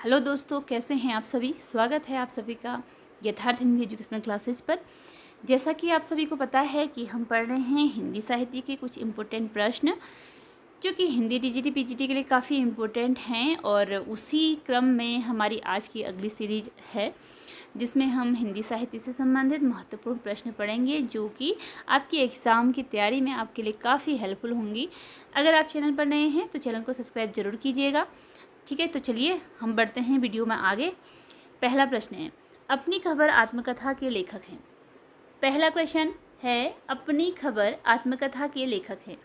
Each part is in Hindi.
हेलो दोस्तों, कैसे हैं आप सभी। स्वागत है आप सभी का यथार्थ हिंदी एजुकेशनल क्लासेस पर। जैसा कि आप सभी को पता है कि हम पढ़ रहे हैं हिंदी साहित्य के कुछ इम्पोर्टेंट प्रश्न जो कि हिंदी टीजीटी पीजीटी के लिए काफ़ी इम्पोर्टेंट हैं, और उसी क्रम में हमारी आज की अगली सीरीज है जिसमें हम हिंदी साहित्य से संबंधित महत्वपूर्ण प्रश्न पढ़ेंगे जो कि आपकी एग्ज़ाम की तैयारी में आपके लिए काफ़ी हेल्पफुल होंगी। अगर आप चैनल पर नए हैं तो चैनल को सब्सक्राइब जरूर कीजिएगा। ठीक है, तो चलिए हम बढ़ते हैं वीडियो में आगे। पहला प्रश्न है, अपनी खबर आत्मकथा के लेखक हैं। पहला क्वेश्चन है, अपनी खबर आत्मकथा के लेखक हैं।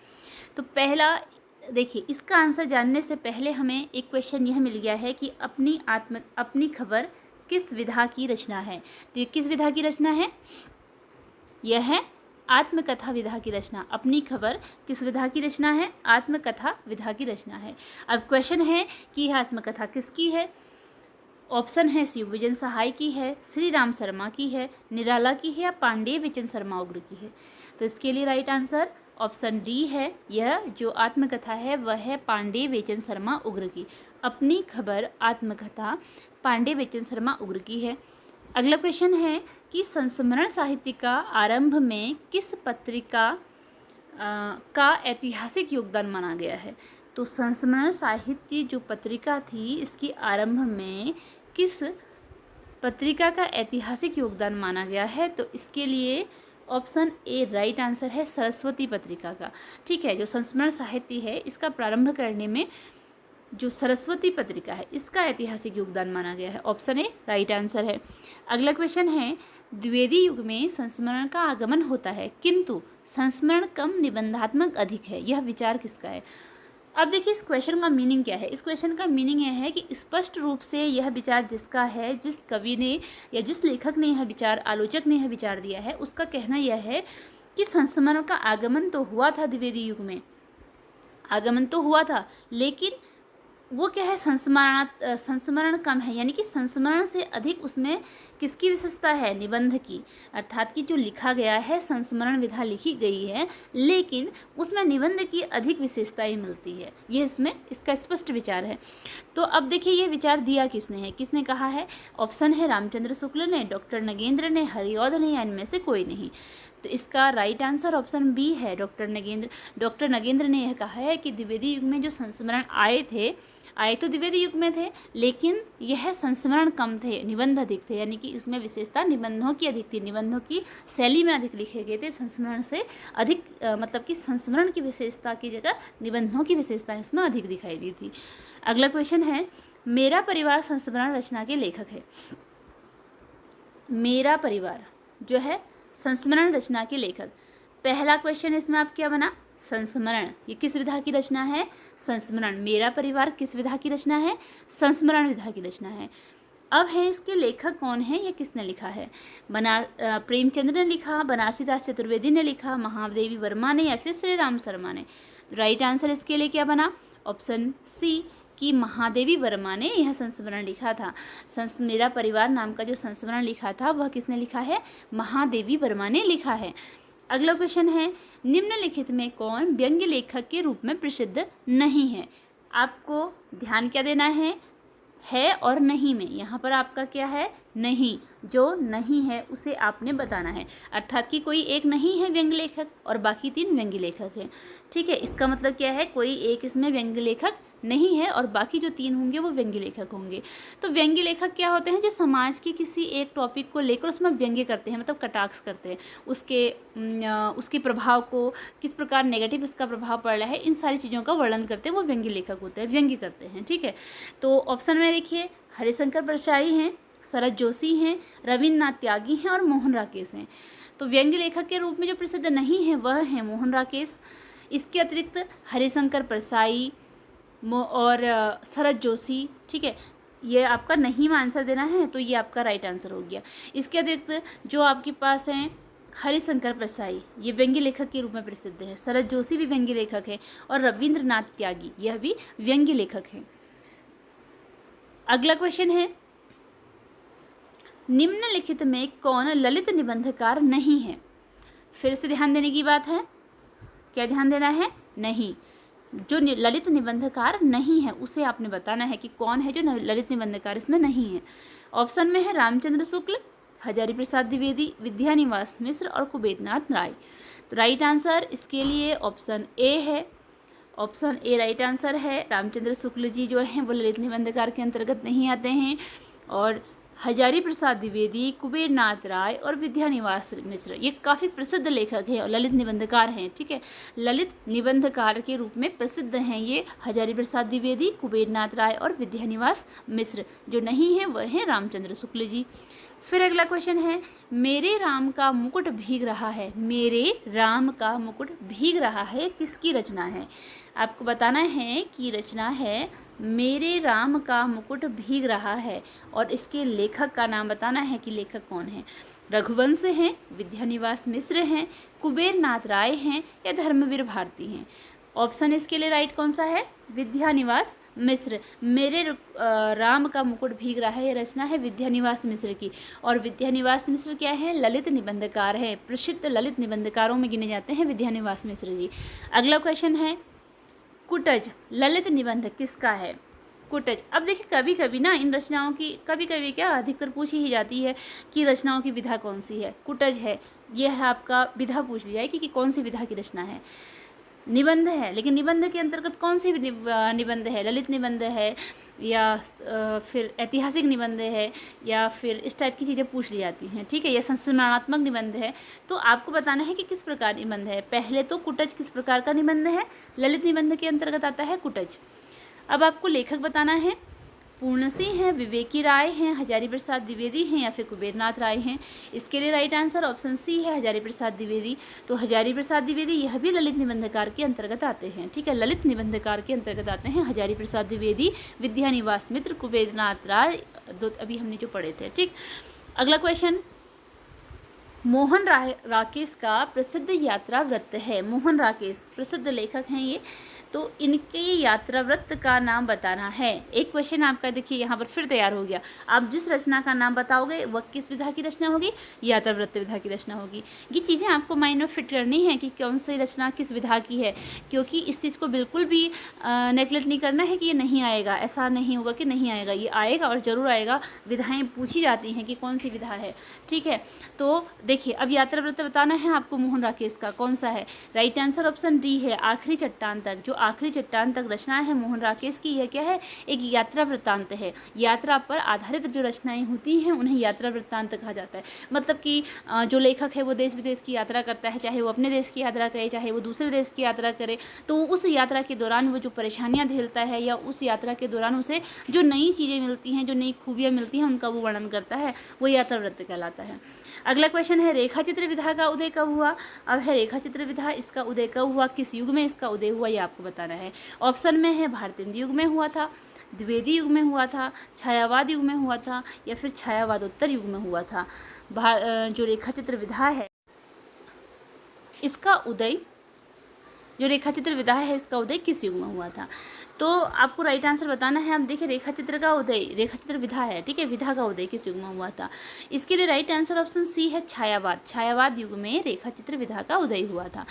तो पहला देखिए, इसका आंसर जानने से पहले हमें एक क्वेश्चन यह मिल गया है कि अपनी खबर किस विधा की रचना है। तो ये किस विधा की रचना है? यह है आत्मकथा विधा की रचना। अपनी खबर किस विधा की रचना है? आत्मकथा विधा की रचना है। अब क्वेश्चन है कि यह आत्मकथा किसकी है। ऑप्शन है शिव विजन सहाय की है, श्री राम शर्मा की है, निराला की है या पांडेय विजन शर्मा उग्र की है। तो इसके लिए राइट आंसर ऑप्शन डी है। यह जो आत्मकथा है वह है पांडेय विजन शर्मा उग्र की। अपनी खबर आत्मकथा पांडेय विजन शर्मा उग्र की है। अगला क्वेश्चन है कि संस्मरण साहित्य का आरंभ में किस पत्रिका का ऐतिहासिक योगदान माना गया है। तो संस्मरण साहित्य जो पत्रिका थी, इसकी आरंभ में किस पत्रिका का ऐतिहासिक योगदान माना गया है। तो इसके लिए ऑप्शन ए राइट आंसर है, सरस्वती पत्रिका का। ठीक है, जो संस्मरण साहित्य है इसका प्रारंभ करने में जो सरस्वती पत्रिका है इसका ऐतिहासिक योगदान माना गया है। ऑप्शन ए राइट आंसर है। अगला क्वेश्चन है, द्विवेदी युग में संस्मरण का आगमन होता है किंतु संस्मरण कम निबंधात्मक अधिक है, यह विचार किसका है। अब देखिए, इस क्वेश्चन का मीनिंग क्या है। इस क्वेश्चन का मीनिंग यह है कि स्पष्ट रूप से यह विचार जिसका है, जिस कवि ने या जिस लेखक ने यह विचार, आलोचक ने यह विचार दिया है, उसका कहना यह है कि संस्मरण का आगमन तो हुआ था, द्विवेदी युग में आगमन तो हुआ था, लेकिन वो क्या है, संस्मरण कम है, यानी कि संस्मरण से अधिक उसमें किसकी विशेषता है, निबंध की। अर्थात कि जो लिखा गया है, संस्मरण विधा लिखी गई है, लेकिन उसमें निबंध की अधिक विशेषताएं मिलती है। ये इसमें इसका स्पष्ट विचार है। तो अब देखिए, ये विचार दिया किसने है, किसने कहा है। ऑप्शन है रामचंद्र शुक्ल ने, डॉक्टर नगेंद्र ने, हरिऔध ने, या इनमें से कोई नहीं। तो इसका राइट आंसर ऑप्शन बी है, डॉक्टर नगेंद्र ने यह कहा है कि द्विवेदी युग में जो संस्मरण आए तो द्विवेदी युग में थे, लेकिन यह संस्मरण कम थे, निबंध अधिक थे, यानी कि इसमें विशेषता निबंधों की अधिक थी, निबंधों की शैली में अधिक लिखे गए थे, संस्मरण से अधिक मतलब कि संस्मरण की विशेषता की जगह निबंधों की विशेषता इसमें अधिक दिखाई दी थी। अगला क्वेश्चन है, मेरा परिवार संस्मरण रचना के लेखक है। मेरा परिवार जो है संस्मरण रचना के लेखक। पहला क्वेश्चन इसमें आप क्या बना, संस्मरण, ये किस विधा की रचना है, संस्मरण। मेरा परिवार किस विधा की रचना है, संस्मरण विधा की रचना है। अब है इसके लेखक कौन है, या किसने लिखा है। प्रेमचंद्र ने लिखा, बनारसीदास चतुर्वेदी ने लिखा, महादेवी वर्मा ने, या फिर श्री राम शर्मा ने। राइट आंसर इसके लिए क्या बना, ऑप्शन सी कि महादेवी वर्मा ने यह संस्मरण लिखा था। मेरा परिवार नाम का जो संस्मरण लिखा था वह किसने लिखा है, महादेवी वर्मा ने लिखा है। अगला क्वेश्चन है, निम्नलिखित में कौन व्यंग्य लेखक के रूप में प्रसिद्ध नहीं है। आपको ध्यान क्या देना है और नहीं में। यहाँ पर आपका क्या है, नहीं, जो नहीं है उसे आपने बताना है। अर्थात कि कोई एक नहीं है व्यंग्य लेखक और बाकी 3 व्यंग्य लेखक हैं। ठीक है, इसका मतलब क्या है, कोई एक इसमें व्यंग्य लेखक नहीं है और बाकी जो 3 होंगे वो व्यंग्य लेखक होंगे। तो व्यंग्य लेखक क्या होते हैं, जो समाज के किसी एक टॉपिक को लेकर उसमें व्यंग्य करते हैं, मतलब कटाक्ष करते हैं, उसके प्रभाव को, किस प्रकार नेगेटिव उसका प्रभाव पड़ रहा है, इन सारी चीज़ों का वर्णन करते हैं, वो व्यंग्य लेखक होते हैं, व्यंग्य करते हैं। ठीक है, तो ऑप्शन में देखिए, हरिशंकर परसाई हैं, शरद जोशी हैं, रविन्द्रनाथ त्यागी हैं और मोहन राकेश हैं। तो व्यंग्य लेखक के रूप में जो प्रसिद्ध नहीं है वह है मोहन राकेश। इसके अतिरिक्त हरिशंकर परसाई और शरद जोशी। ठीक है, ये आपका नहीं में आंसर देना है, तो ये आपका राइट आंसर हो गया। इसके अतिरिक्त जो आपके पास हैं हरिशंकर परसाई, ये व्यंग्य लेखक के रूप में प्रसिद्ध है, शरद जोशी भी व्यंग्य लेखक है, और रविन्द्रनाथ त्यागी यह भी व्यंग्य लेखक है। अगला क्वेश्चन है, निम्नलिखित में कौन ललित निबंधकार नहीं है। फिर से ध्यान देने की बात है, क्या ध्यान देना है, नहीं। जो ललित निबंधकार नहीं है उसे आपने बताना है कि कौन है जो ललित निबंधकार इसमें नहीं है। ऑप्शन में है रामचंद्र शुक्ल, हजारी प्रसाद द्विवेदी, विद्यानिवास मिश्र और कुबेरनाथ राय। तो राइट आंसर इसके लिए ऑप्शन ए है। ऑप्शन ए राइट आंसर है। रामचंद्र शुक्ल जी जो हैं वो ललित निबंधकार के अंतर्गत नहीं आते हैं, और हजारी प्रसाद द्विवेदी, कुबेरनाथ राय और विद्यानिवास मिश्र ये काफ़ी प्रसिद्ध लेखक हैं और ललित निबंधकार हैं। ठीक है, ललित निबंधकार के रूप में प्रसिद्ध हैं ये हजारी प्रसाद द्विवेदी, कुबेरनाथ राय और विद्यानिवास मिश्र। जो नहीं है वह है रामचंद्र शुक्ल जी। फिर अगला क्वेश्चन है, मेरे राम का मुकुट भीग रहा है। मेरे राम का मुकुट भीग रहा है किसकी रचना है? आपको बताना है कि रचना है मेरे राम का मुकुट भीग रहा है, और इसके लेखक का नाम बताना है कि लेखक कौन है। रघुवंश हैं, विद्यानिवास मिश्र हैं, कुबेरनाथ राय हैं या धर्मवीर भारती हैं। ऑप्शन इसके लिए राइट कौन सा है? विद्यानिवास मिश्र। मेरे राम का मुकुट भीग रहा है ये रचना है विद्यानिवास मिश्र की, और विद्यानिवास मिश्र क्या है? ललित निबंधकार है, प्रसिद्ध ललित निबंधकारों में गिने जाते हैं विद्यानिवास मिश्र जी। अगला क्वेश्चन है, कुटज ललित निबंध किसका है? कुटज। अब देखिए कभी कभी ना इन रचनाओं की कभी कभी क्या अधिकतर पूछी ही जाती है कि रचनाओं की विधा कौन सी है। कुटज है, यह है आपका विधा पूछ लिया है कि कौन सी विधा की रचना है। निबंध है, लेकिन निबंध के अंतर्गत कौन सी निबंध है? ललित निबंध है या फिर ऐतिहासिक निबंध है या फिर इस टाइप की चीज़ें पूछ ली जाती हैं। ठीक है, यह संस्मरणात्मक निबंध है। तो आपको बताना है कि किस प्रकार निबंध है। पहले तो कुटज किस प्रकार का निबंध है? ललित निबंध के अंतर्गत आता है कुटज। अब आपको लेखक बताना है। पूर्णसिंह हैं, विवेकी राय हैं, हजारी प्रसाद द्विवेदी हैं या फिर कुबेरनाथ राय हैं। इसके लिए राइट आंसर ऑप्शन सी है, हजारी प्रसाद द्विवेदी। तो हजारी प्रसाद द्विवेदी यह भी ललित निबंधकार के अंतर्गत आते हैं। ठीक है, ललित निबंधकार के अंतर्गत आते हैं हजारी प्रसाद द्विवेदी, विद्यानिवास मिश्र, कुबेरनाथ राय, दो अभी हमने जो पढ़े थे। ठीक, अगला क्वेश्चन, मोहन राकेश का प्रसिद्ध यात्रा वृत्त है। मोहन राकेश प्रसिद्ध लेखक हैं ये, तो इनके यात्रा वृत्त का नाम बताना है। एक क्वेश्चन आपका देखिए यहाँ पर फिर तैयार हो गया। आप जिस रचना का नाम बताओगे वह किस विधा की रचना होगी? यात्रा वृत्त विधा की रचना होगी। ये चीज़ें आपको माइंड में फिट करनी है कि कौन सी रचना किस विधा की है, क्योंकि इस चीज़ को बिल्कुल भी नेगलेक्ट नहीं करना है कि ये नहीं आएगा। ऐसा नहीं होगा कि नहीं आएगा, ये आएगा और ज़रूर आएगा। विधाएँ पूछी जाती हैं कि कौन सी विधा है। ठीक है, तो देखिए अब यात्रा वृत्त बताना है आपको मोहन राकेश का कौन सा है। राइट आंसर ऑप्शन डी है, आखिरी चट्टान तक। जो आखिरी चट्टान तक रचना है मोहन राकेश की, यह क्या है? एक यात्रा वृत्तांत है। यात्रा पर आधारित जो रचनाएं होती हैं उन्हें यात्रा वृत्तांत कहा जाता है। मतलब कि जो लेखक है वो देश विदेश की यात्रा करता है, चाहे वो अपने देश की यात्रा करे चाहे वो दूसरे देश की यात्रा करे, तो उस यात्रा के दौरान वो जो परेशानियाँ झेलता है या उस यात्रा के दौरान उसे जो नई चीज़ें मिलती हैं, जो नई खूबियाँ मिलती हैं, उनका वो वर्णन करता है, वो यात्रा वृत्त कहलाता है। अगला क्वेश्चन है, रेखा चित्र विधा का उदय कब हुआ? अब है रेखा चित्र विधा, इसका उदय कब हुआ, किस युग में इसका उदय हुआ, ये आपको बताना है। ऑप्शन में है भारतेंदु युग में हुआ था, द्विवेदी युग में हुआ था, छायावाद युग में हुआ था या फिर छायावादोत्तर युग में हुआ था। जो रेखा चित्र विधा है इसका उदय, जो रेखा चित्र विधा है इसका उदय किस युग में हुआ था? तो आपको राइट आंसर बताना है। आप देखिए रेखा चित्र का उदय, रेखा चित्र विधा है, ठीक है, विधा का उदय किस युग में हुआ था? इसके लिए राइट आंसर ऑप्शन सी है, छायावाद। छायावाद युग में रेखा चित्र विधा का उदय हुआ था।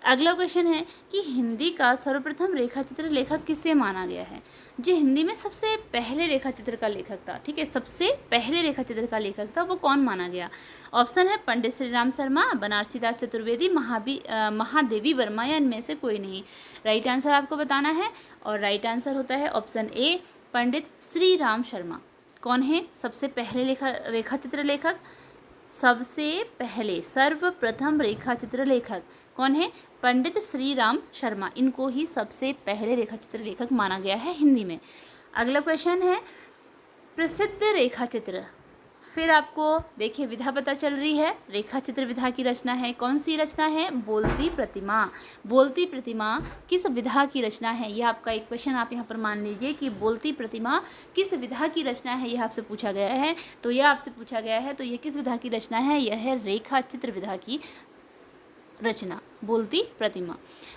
अगला क्वेश्चन है कि हिंदी का सर्वप्रथम रेखा चित्र लेखक किसे माना गया है? जो हिंदी में सबसे पहले रेखा चित्र का लेखक था, ठीक है, सबसे पहले रेखा चित्र का लेखक था, वो कौन माना गया? ऑप्शन है पंडित श्री राम शर्मा, बनारसीदास चतुर्वेदी, महादेवी वर्मा या इनमें से कोई नहीं। राइट आंसर आपको बताना है और राइट आंसर होता है ऑप्शन ए, पंडित श्री राम शर्मा। कौन है सबसे पहले रेखा चित्र लेखक? सबसे पहले सर्वप्रथम रेखा चित्र लेखक कौन है? पंडित श्री राम शर्मा। इनको ही सबसे पहले रेखा चित्र लेखक माना गया है हिंदी में। अगला क्वेश्चन है प्रसिद्ध रेखा चित्र। फिर आपको देखिए विधा पता चल रही है, रेखा चित्र विधा की रचना है। कौन सी रचना है? बोलती प्रतिमा। बोलती प्रतिमा किस विधा की रचना है? यह आपका एक क्वेश्चन आप यहाँ पर मान लीजिए कि बोलती प्रतिमा किस विधा की रचना है, यह आपसे पूछा गया है। तो यह आपसे पूछा गया है, तो यह किस विधा की रचना है? यह है रेखा चित्र विधा की रचना, बोलती प्रतिमा।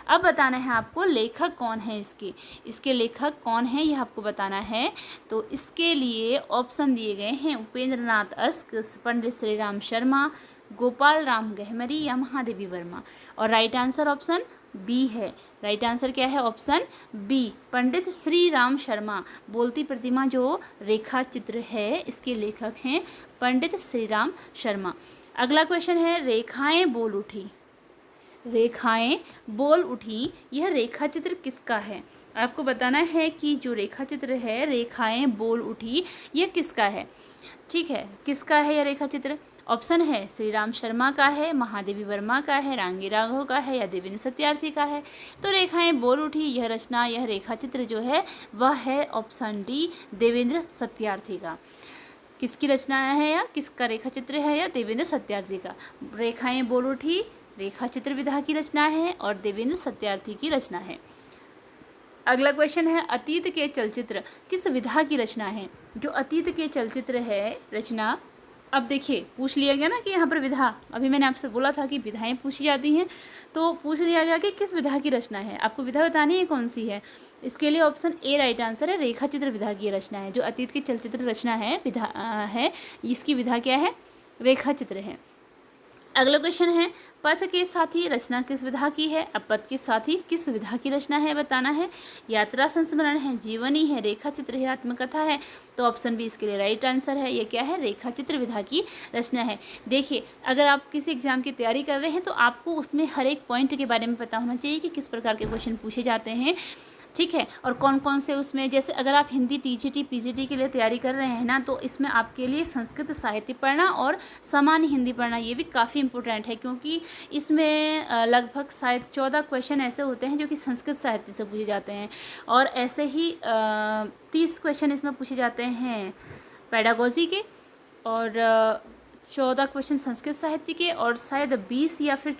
अब बताना है आपको लेखक कौन है इसके लेखक कौन है, यह आपको बताना है। तो इसके लिए ऑप्शन दिए गए हैं उपेंद्र नाथ अस्क, पंडित श्री राम शर्मा, गोपाल राम गहमरी या महादेवी वर्मा। और राइट आंसर ऑप्शन बी है। राइट आंसर क्या है? Option B, Pandit Shri Ram Sharma. बोलती प्रतिमा जो रेखा चित्र है इसके लेखक हैं पंडित श्री राम शर्मा। अगला क्वेश्चन है, रेखाएं बोल उठी। रेखाएं बोल उठी, यह रेखा चित्र किसका है? आपको बताना है कि जो रेखा चित्र है रेखाएं बोल उठी, यह किसका है। ठीक है, किसका है यह रेखा चित्र? ऑप्शन है श्री राम शर्मा का है, महादेवी वर्मा का है, रांगी राघव का है या देवेंद्र सत्यार्थी का है। तो रेखाएं बोल उठी यह रचना, यह रेखा चित्र जो है वह है ऑप्शन डी, देवेंद्र सत्यार्थी का। किसकी रचना है या किसका रेखा चित्र है? या देवेंद्र सत्यार्थी का। रेखाएं बोल उठी रेखा चित्र विधा की रचना है और देवेंद्र सत्यार्थी की रचना है। अगला क्वेश्चन है, अतीत के चलचित्र किस विधा की रचना है? जो अतीत के चलचित्र है रचना, अब देखिए पूछ लिया गया ना कि यहाँ पर विधा, अभी मैंने आपसे बोला था कि विधाएं पूछी जाती हैं, तो पूछ लिया गया कि किस विधा की रचना है। आपको विधा बतानी है कौन सी है। इसके लिए ऑप्शन ए राइट आंसर है, रेखा चित्र विधा की रचना है। जो अतीत के चलचित्र रचना है विधा है, इसकी विधा क्या है? रेखा चित्र है। अगला क्वेश्चन है, पथ के साथी रचना किस विधा की है? अब पथ के साथी किस विधा की रचना है बताना है। यात्रा संस्मरण है, जीवनी है, रेखा चित्र है, आत्मकथा है। तो ऑप्शन बी इसके लिए राइट आंसर है। ये क्या है? रेखा चित्र विधा की रचना है। देखिए, अगर आप किसी एग्जाम की तैयारी कर रहे हैं तो आपको उसमें हर एक पॉइंट के बारे में पता होना चाहिए कि किस प्रकार के क्वेश्चन पूछे जाते हैं। ठीक है, और कौन कौन से उसमें, जैसे अगर आप हिंदी टीजीटी पीजीटी के लिए तैयारी कर रहे हैं ना, तो इसमें आपके लिए संस्कृत साहित्य पढ़ना और सामान्य हिंदी पढ़ना ये भी काफ़ी इंपॉर्टेंट है, क्योंकि इसमें लगभग शायद 14 क्वेश्चन ऐसे होते हैं जो कि संस्कृत साहित्य से पूछे जाते हैं, और ऐसे ही 30 क्वेश्चन इसमें पूछे जाते हैं पेडागोजी के, और 14 क्वेश्चन संस्कृत साहित्य के, और शायद 20 या फिर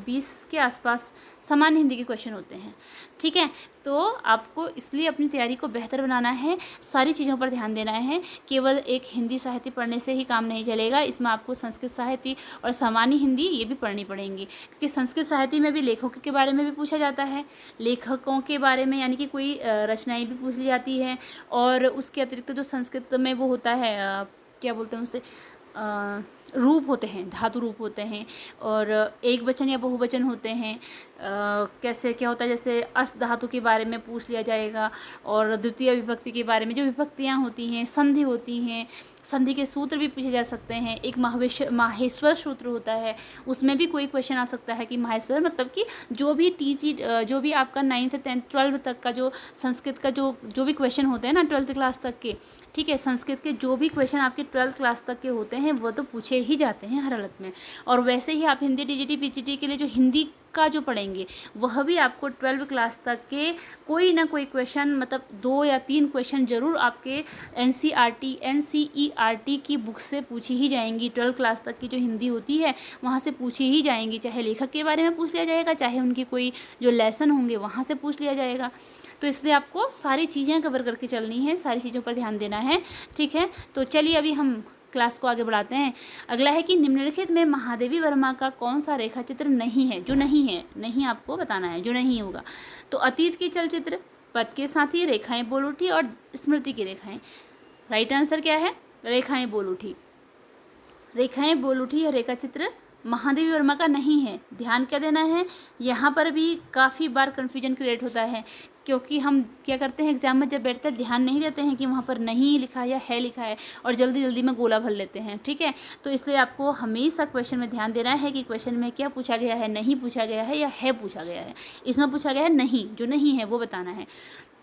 20 के आसपास सामान्य हिंदी के क्वेश्चन होते हैं। ठीक है, तो आपको इसलिए अपनी तैयारी को बेहतर बनाना है, सारी चीज़ों पर ध्यान देना है। केवल एक हिंदी साहित्य पढ़ने से ही काम नहीं चलेगा, इसमें आपको संस्कृत साहित्य और सामान्य हिंदी ये भी पढ़नी पड़ेंगी, क्योंकि संस्कृत साहित्य में भी लेखकों के बारे में भी पूछा जाता है, लेखकों के बारे में यानी कि कोई रचनाएँ भी पूछ ली जाती है, और उसके अतिरिक्त जो संस्कृत में वो होता है क्या बोलते हैं उसे, रूप होते हैं, धातु रूप होते हैं, और एक वचन या बहुवचन होते हैं। कैसे क्या होता है, जैसे अस धातु के बारे में पूछ लिया जाएगा, और द्वितीय विभक्ति के बारे में जो विभक्तियाँ होती हैं, संधि होती हैं, संधि के सूत्र भी पूछे जा सकते हैं। एक माहेश्वर सूत्र होता है, उसमें भी कोई क्वेश्चन आ सकता है कि माहेश्वर मतलब कि जो भी आपका 9th 10th 12th तक का जो संस्कृत का जो भी क्वेश्चन होते हैं ना 12th क्लास तक के, ठीक है, संस्कृत के जो भी क्वेश्चन आपके 12th क्लास तक के होते हैं वो तो पूछे ही जाते हैं हर हालत में। और वैसे ही आप हिंदी टीजीटी पीजीटी के लिए जो हिंदी का जो पढ़ेंगे वह भी आपको 12th क्लास तक के कोई ना कोई क्वेश्चन, मतलब 2 या 3 क्वेश्चन जरूर आपके NCERT की बुक से पूछी ही जाएंगी। 12th क्लास तक की जो हिंदी होती है वहाँ से पूछी ही जाएंगी, चाहे लेखक के बारे में पूछ लिया जाएगा, चाहे उनकी कोई जो लेसन होंगे वहाँ से पूछ लिया जाएगा। तो इसलिए आपको सारी चीज़ें कवर करके चलनी है, सारी चीज़ों पर ध्यान देना है। ठीक है, तो चलिए अभी हम क्लास को आगे बढ़ाते हैं। अगला है कि निम्नलिखित में महादेवी वर्मा का कौन सा रेखा चित्र नहीं है? जो नहीं है, नहीं आपको बताना है, जो नहीं होगा। तो अतीत के चलचित्र, पद के साथी, रेखाएं बोल उठी और स्मृति की रेखाएं। राइट आंसर क्या है? रेखाएं बोल उठी। रेखाएं बोल उठी यह रेखा चित्र महादेवी वर्मा का नहीं है। ध्यान क्या देना है, यहाँ पर भी काफ़ी बार कन्फ्यूजन क्रिएट होता है, क्योंकि हम क्या करते हैं एग्जाम में जब बैठते हैं ध्यान नहीं देते हैं कि वहाँ पर नहीं लिखा है या है लिखा है, और जल्दी जल्दी में गोला भर लेते हैं। ठीक है, तो इसलिए आपको हमेशा क्वेश्चन में ध्यान देना है कि क्वेश्चन में क्या पूछा गया है, नहीं पूछा गया है या है पूछा गया है। इसमें पूछा गया है नहीं, जो नहीं है वो बताना है।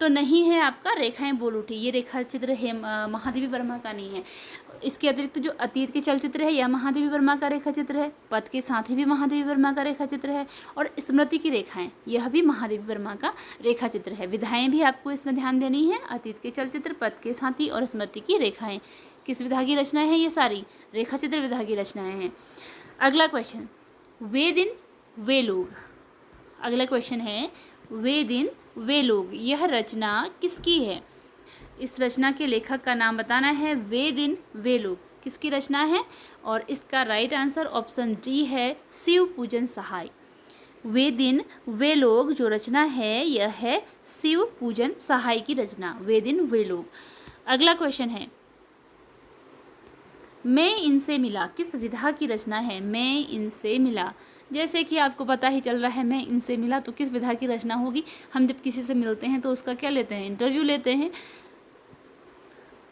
तो नहीं है आपका रेखाएं बोल उठी, ये रेखा चित्र है महादेवी वर्मा का नहीं है। इसके अतिरिक्त जो अतीत के चलचित्र है यह महादेवी वर्मा का रेखा चित्र है, पद के साथ ही भी महादेवी वर्मा का रेखा चित्र है, और स्मृति की रेखाएं यह भी महादेवी वर्मा का रेखा चित्र है। विधाएं भी आपको इसमें ध्यान देनी है, अतीत के चलचित्र, पद के साथी और स्मृति की रेखाएं। किस विधा की रचनाएं हैं? ये सारी रेखा चित्र विधा की रचनाएं हैं। अगला क्वेश्चन, वे दिन वे लोग। अगला क्वेश्चन है, वे दिन वे लोग, यह रचना किसकी है? इस रचना के लेखक का नाम बताना है। वे दिन वे लोग किसकी रचना है? और इसका राइट आंसर ऑप्शन डी है, शिव पूजन सहाय। वे दिन वे लोग जो रचना है यह है शिव पूजन सहाय की रचना, वे दिन वे लोग। अगला क्वेश्चन है, मैं इनसे मिला किस विधा की रचना है? मैं इनसे मिला, जैसे कि आपको पता ही चल रहा है, मैं इनसे मिला, तो किस विधा की रचना होगी? हम जब किसी से मिलते हैं तो उसका क्या लेते हैं? इंटरव्यू लेते हैं।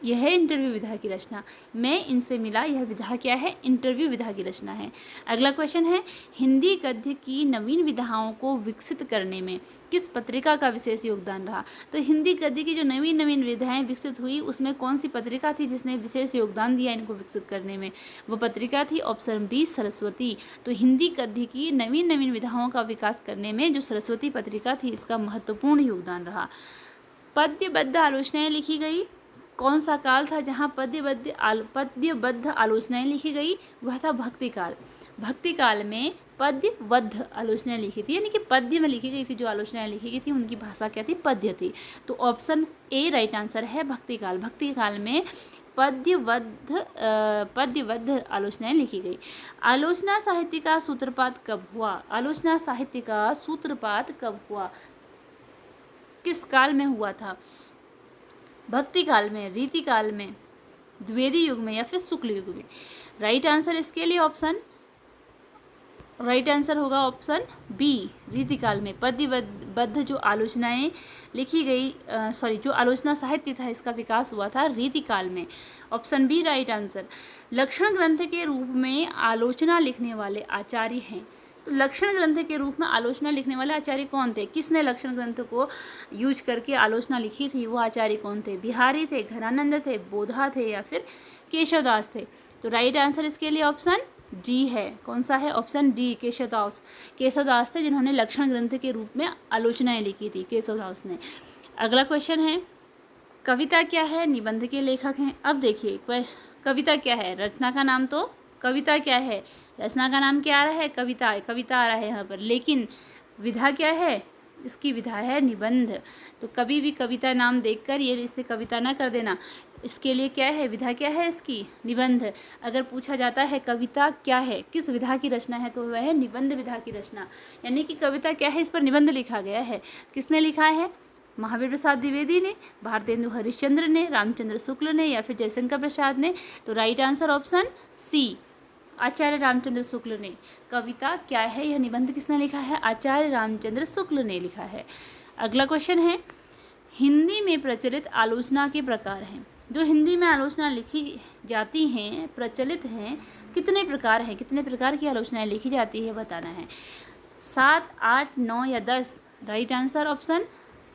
यह है इंटरव्यू विधा की रचना। मैं इनसे मिला, यह विधा क्या है? इंटरव्यू विधा की रचना है। अगला क्वेश्चन है, हिंदी गद्य की नवीन विधाओं को विकसित करने में किस पत्रिका का विशेष योगदान रहा? तो हिंदी गद्य की जो नवीन नवीन विधाएं विकसित हुई, उसमें कौन सी पत्रिका थी जिसने विशेष योगदान दिया इनको विकसित करने में? वो पत्रिका थी ऑप्शन बी, सरस्वती। तो हिंदी गद्य की नवीन नवीन विधाओं का विकास करने में जो सरस्वती पत्रिका थी, इसका महत्वपूर्ण योगदान रहा। पद्यबद्ध आलोचनाएं लिखी गई। कौन सा काल था जहाँ पद्यबद्ध आलोचनाएं लिखी गई? वह था भक्ति काल। भक्ति काल में पद्यबद्ध आलोचनाएं लिखी थी, यानी कि पद्य में लिखी गई थी, जो आलोचनाएं लिखी गई थी उनकी भाषा क्या थी? पद्य थी। तो ऑप्शन ए राइट आंसर है भक्ति काल। भक्ति काल में पद्यबद्ध आलोचनाएं लिखी गई। आलोचना साहित्य का सूत्रपात कब हुआ? आलोचना साहित्य का सूत्रपात कब हुआ? किस काल में हुआ था? भक्ति काल में, रीति काल में, द्विवेदी युग में, या फिर शुक्ल युग में? राइट आंसर इसके लिए राइट आंसर होगा ऑप्शन बी, रीति काल में। पद्यबद्ध जो आलोचनाएं लिखी गई, जो आलोचना साहित्य था, इसका विकास हुआ था रीति काल में। Option B right answer. लक्षण ग्रंथ के रूप में आलोचना लिखने वाले आचार्य हैं। तो लक्षण ग्रंथ के रूप में आलोचना लिखने वाले आचार्य कौन थे? किसने लक्षण ग्रंथ को यूज करके आलोचना लिखी थी? वो आचार्य कौन थे? बिहारी थे, घनानंद थे, बोधा थे, या फिर केशवदास थे? तो राइट आंसर इसके लिए ऑप्शन डी है। कौन सा है? ऑप्शन डी, केशवदास थे, जिन्होंने लक्षण ग्रंथ के रूप में आलोचनाएं लिखी थी, केशवदास ने। अगला क्वेश्चन है, कविता क्या है? निबंध के लेखक हैं। अब देखिए, कविता क्या है? रचना का नाम तो कविता क्या है? रचना का नाम क्या आ रहा है? कविता आ रहा है यहाँ पर, लेकिन विधा क्या है? इसकी विधा है निबंध। तो कभी भी कविता नाम देखकर ये इससे कविता ना कर देना। इसके लिए क्या है? विधा क्या है इसकी? निबंध। अगर पूछा जाता है कविता क्या है, किस विधा की रचना है, तो वह है निबंध विधा की रचना। यानी कि कविता क्या है, इस पर निबंध लिखा गया है। किसने लिखा है? महावीर प्रसाद द्विवेदी ने, भारतेंदु हरिश्चंद्र ने, रामचंद्र शुक्ल ने, या फिर जयशंकर प्रसाद ने? तो राइट आंसर ऑप्शन सी, आचार्य रामचंद्र शुक्ल ने। कविता क्या है, यह निबंध किसने लिखा है? आचार्य रामचंद्र शुक्ल ने लिखा है। अगला क्वेश्चन है, हिंदी में प्रचलित आलोचना के प्रकार हैं। जो हिंदी में आलोचना लिखी जाती हैं, प्रचलित हैं, कितने प्रकार हैं? कितने प्रकार की आलोचनाएं लिखी जाती है बताना है। 7, 8, 9 या 10? Right answer option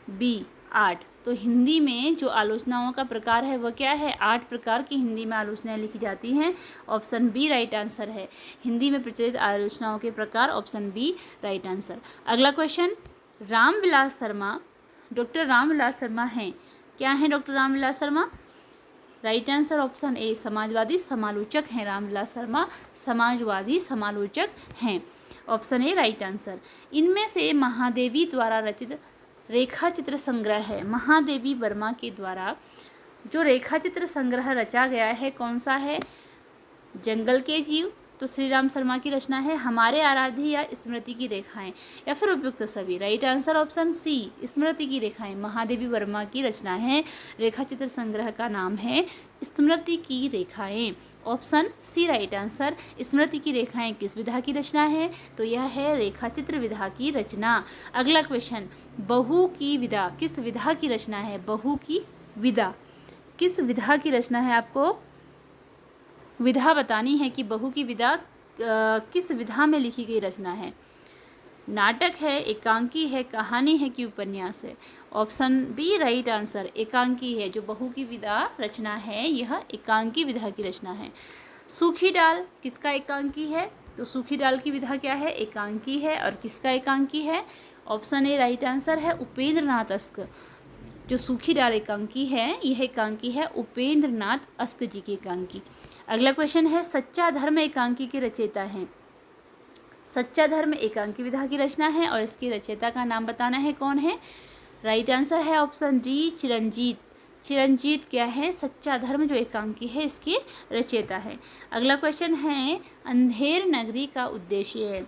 B, 8। तो हिंदी में जो आलोचनाओं का प्रकार है वह क्या है? 8 प्रकार की हिंदी में आलोचनाएं लिखी जाती हैं। ऑप्शन बी राइट आंसर है। हिंदी में प्रचलित आलोचनाओं के प्रकार, ऑप्शन बी राइट आंसर। अगला क्वेश्चन, रामविलास शर्मा, डॉक्टर रामविलास शर्मा हैं। क्या हैं doctor Ramvilas Sharma? Right answer option A, Samajwadi समालोचक हैं। रामविलास शर्मा समाजवादी समालोचक हैं। Option A right answer. इनमें से महादेवी द्वारा रचित रेखा चित्र संग्रह है, महादेवी वर्मा के द्वारा जो रेखा चित्र संग्रह रचा गया है, कौन सा है? जंगल के जीव, तो श्री राम शर्मा की रचना है। हमारे आराध्य या स्मृति की रेखाएं, या फिर उपयुक्त सभी? राइट आंसर ऑप्शन सी, स्मृति की रेखाएं। महादेवी वर्मा की रचना है। रेखा चित्र संग्रह का नाम है स्मृति की रेखाएं। Option C right answer. स्मृति की रेखाएं किस विधा की रचना है? तो यह है रेखा चित्र विधा की रचना। अगला क्वेश्चन, बहू की विधा किस विधा की रचना है? बहू की विधा किस विधा की रचना है? आपको विधा बतानी है कि बहू की विधा किस विधा में लिखी गई रचना है। नाटक है, एकांकी है, कहानी है कि उपन्यास है? ऑप्शन बी राइट आंसर, एकांकी है। जो बहू की विधा रचना है, यह एकांकी विधा की रचना है। सूखी डाल किसका एकांकी है? तो सूखी डाल की विधा क्या है? एकांकी है। और किसका एकांकी है? ऑप्शन ए राइट आंसर है, उपेंद्र नाथ अस्क। जो सूखी डाल एकांकी है, यह एकांकी है उपेंद्र नाथ अस्क जी की एकांकी। अगला क्वेश्चन है, सच्चा धर्म एकांकी के रचयिता हैं। सच्चा धर्म एकांकी विधा की रचना है और इसकी रचयिता का नाम बताना है, कौन है? राइट आंसर है ऑप्शन डी, चिरंजीत। चिरंजीत क्या है? सच्चा धर्म जो एकांकी है, इसके रचयिता है। अगला क्वेश्चन है, अंधेर नगरी का उद्देश्य।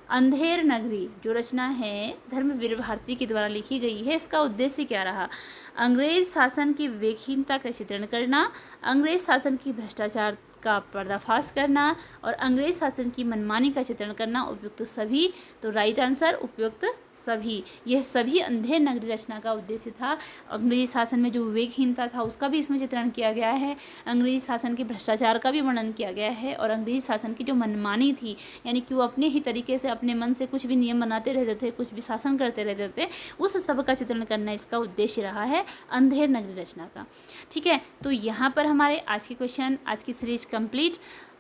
अंधेर नगरी जो रचना है धर्मवीर भारती के द्वारा लिखी गई है, इसका उद्देश्य क्या रहा? अंग्रेज शासन की विवेकहीनता का चित्रण करना, अंग्रेज शासन की भ्रष्टाचार का पर्दाफाश करना और अंग्रेज शासन की मनमानी का चित्रण करना। उपयुक्त सभी, तो राइट आंसर उपयुक्त सभी। यह सभी अंधेर नगरी रचना का उद्देश्य था। अंग्रेजी शासन में जो विवेकहीनता था उसका भी इसमें चित्रण किया गया है, अंग्रेजी शासन के भ्रष्टाचार का भी वर्णन किया गया है और अंग्रेजी शासन की जो मनमानी थी, यानी कि वो अपने ही तरीके से अपने मन से कुछ भी नियम बनाते रहते थे, कुछ भी शासन करते रहते थे, उस सब का चित्रण करना इसका उद्देश्य रहा है अंधेर नगरी रचना का। ठीक है, तो यहाँ पर हमारे आज के क्वेश्चन, आज की सीरीज कंप्लीट।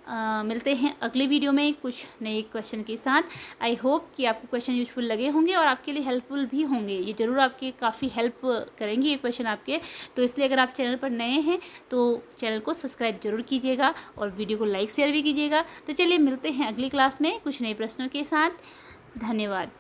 मिलते हैं अगले वीडियो में कुछ नए क्वेश्चन के साथ। आई होप कि आपको क्वेश्चन यूजफुल लगे होंगे और आपके लिए हेल्पफुल भी होंगे। ये ज़रूर आपके काफ़ी हेल्प करेंगे ये क्वेश्चन आपके, तो इसलिए अगर आप चैनल पर नए हैं तो चैनल को सब्सक्राइब जरूर कीजिएगा और वीडियो को लाइक शेयर भी कीजिएगा। तो चलिए मिलते हैं अगली क्लास में कुछ नए प्रश्नों के साथ। धन्यवाद।